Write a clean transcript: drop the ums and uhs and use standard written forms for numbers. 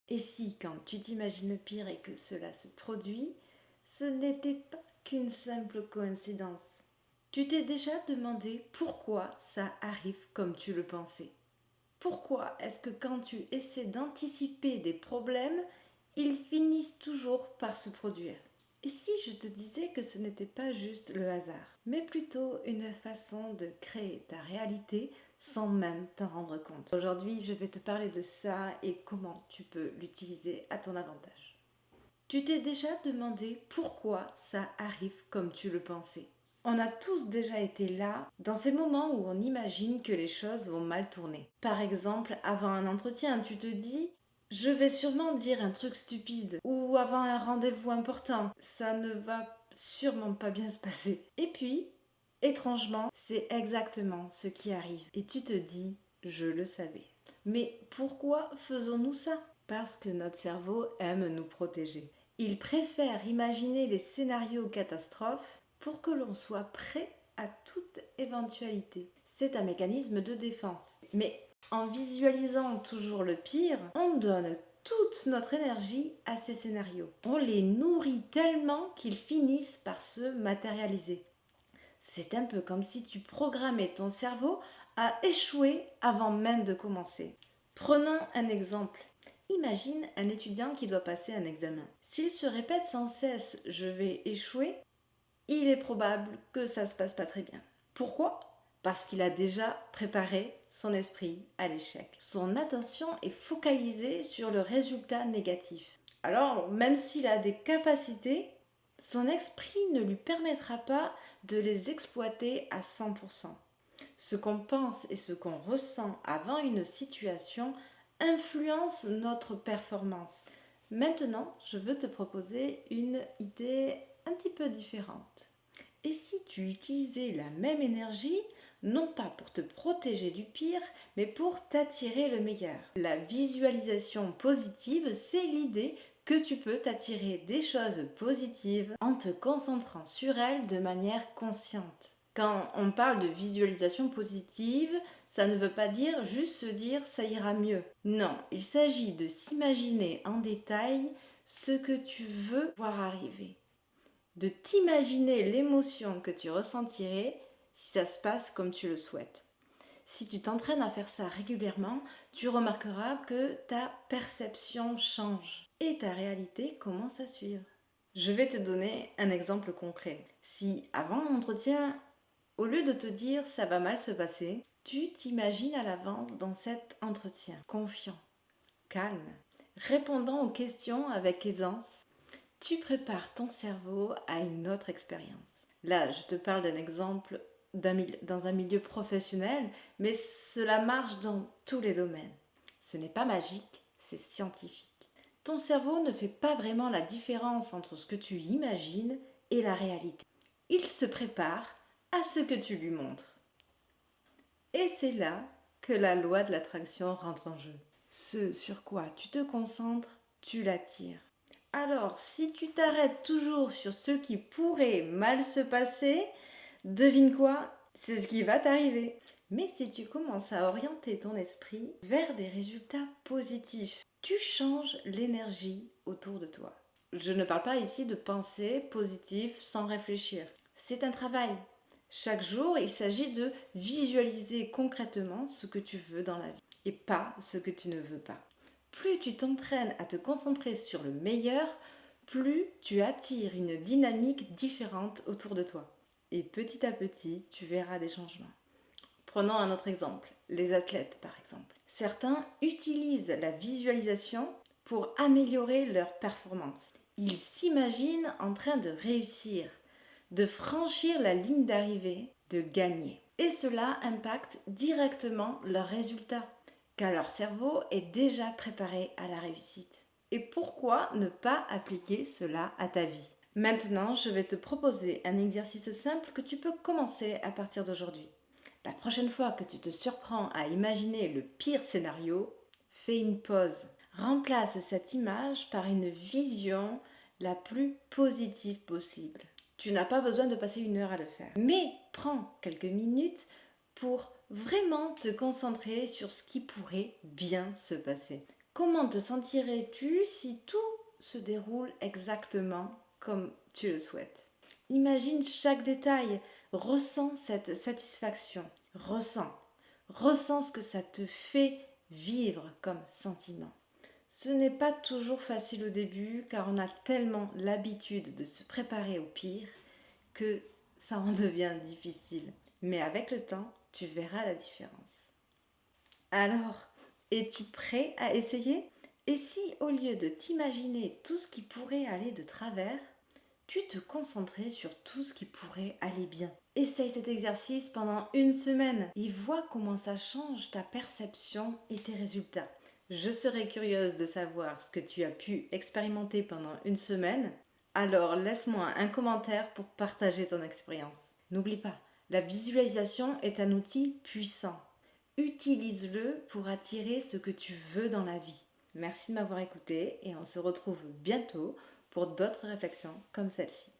Et si, quand tu t'imagines le pire et que cela se produit, ce n'était pas qu'une simple coïncidence? Tu t'es déjà demandé pourquoi ça arrive comme tu le pensais? Pourquoi est-ce que quand tu essaies d'anticiper des problèmes, ils finissent toujours par se produire? Et si je te disais que ce n'était pas juste le hasard, mais plutôt une façon de créer ta réalité sans même t'en rendre compte? Aujourd'hui, je vais te parler de ça et comment tu peux l'utiliser à ton avantage. Tu t'es déjà demandé pourquoi ça arrive comme tu le pensais? On a tous déjà été là, dans ces moments où on imagine que les choses vont mal tourner. Par exemple, avant un entretien, tu te dis je vais sûrement dire un truc stupide, ou avant un rendez-vous important, ça ne va sûrement pas bien se passer. Et puis, étrangement, c'est exactement ce qui arrive. Et tu te dis je le savais. Mais pourquoi faisons-nous ça? Parce que notre cerveau aime nous protéger. Il préfère imaginer les scénarios catastrophes pour que l'on soit prêt à toute éventualité. C'est un mécanisme de défense. Mais en visualisant toujours le pire, on donne toute notre énergie à ces scénarios. On les nourrit tellement qu'ils finissent par se matérialiser. C'est un peu comme si tu programmais ton cerveau à échouer avant même de commencer. Prenons un exemple. Imagine un étudiant qui doit passer un examen. S'il se répète sans cesse je vais échouer, il est probable que ça se passe pas très bien. Pourquoi? Parce qu'il a déjà préparé son esprit à l'échec. Son attention est focalisée sur le résultat négatif. Alors, même s'il a des capacités, son esprit ne lui permettra pas de les exploiter à 100%. Ce qu'on pense et ce qu'on ressent avant une situation influence notre performance. Maintenant, je veux te proposer une idée un petit peu différente. Et si tu utilisais la même énergie, non pas pour te protéger du pire, mais pour t'attirer le meilleur? La visualisation positive, c'est l'idée que tu peux t'attirer des choses positives en te concentrant sur elles de manière consciente. Quand on parle de visualisation positive, ça ne veut pas dire juste se dire ça ira mieux. Non, il s'agit de s'imaginer en détail ce que tu veux voir arriver, de t'imaginer l'émotion que tu ressentirais si ça se passe comme tu le souhaites. Si tu t'entraînes à faire ça régulièrement, tu remarqueras que ta perception change et ta réalité commence à suivre. Je vais te donner un exemple concret. Si avant l'entretien, au lieu de te dire ça va mal se passer, tu t'imagines à l'avance dans cet entretien, confiant, calme, répondant aux questions avec aisance, tu prépares ton cerveau à une autre expérience. Là, je te parle d'un exemple dans un milieu professionnel, mais cela marche dans tous les domaines. Ce n'est pas magique, c'est scientifique. Ton cerveau ne fait pas vraiment la différence entre ce que tu imagines et la réalité. Il se prépare à ce que tu lui montres. Et c'est là que la loi de l'attraction rentre en jeu. Ce sur quoi tu te concentres, tu l'attires. Alors, si tu t'arrêtes toujours sur ce qui pourrait mal se passer, devine quoi? C'est ce qui va t'arriver. Mais si tu commences à orienter ton esprit vers des résultats positifs, tu changes l'énergie autour de toi. Je ne parle pas ici de penser positif sans réfléchir. C'est un travail. Chaque jour, il s'agit de visualiser concrètement ce que tu veux dans la vie et pas ce que tu ne veux pas. Plus tu t'entraînes à te concentrer sur le meilleur, plus tu attires une dynamique différente autour de toi. Et petit à petit, tu verras des changements. Prenons un autre exemple, les athlètes par exemple. Certains utilisent la visualisation pour améliorer leur performance. Ils s'imaginent en train de réussir, de franchir la ligne d'arrivée, de gagner. Et cela impacte directement leurs résultats, car leur cerveau est déjà préparé à la réussite. Et pourquoi ne pas appliquer cela à ta vie? Maintenant, je vais te proposer un exercice simple que tu peux commencer à partir d'aujourd'hui. La prochaine fois que tu te surprends à imaginer le pire scénario, fais une pause. Remplace cette image par une vision la plus positive possible. Tu n'as pas besoin de passer 1 heure à le faire. Mais prends quelques minutes pour vraiment te concentrer sur ce qui pourrait bien se passer. Comment te sentirais-tu si tout se déroule exactement comme tu le souhaites? Imagine chaque détail, ressens cette satisfaction, ressens ce que ça te fait vivre comme sentiment. Ce n'est pas toujours facile au début car on a tellement l'habitude de se préparer au pire que ça en devient difficile. Mais avec le temps, tu verras la différence. Alors, es-tu prêt à essayer? Et si au lieu de t'imaginer tout ce qui pourrait aller de travers, tu te concentrais sur tout ce qui pourrait aller bien? Essaye cet exercice pendant une semaine et vois comment ça change ta perception et tes résultats. Je serais curieuse de savoir ce que tu as pu expérimenter pendant une semaine. Alors laisse-moi un commentaire pour partager ton expérience. N'oublie pas, la visualisation est un outil puissant. Utilise-le pour attirer ce que tu veux dans la vie. Merci de m'avoir écouté et on se retrouve bientôt pour d'autres réflexions comme celle-ci.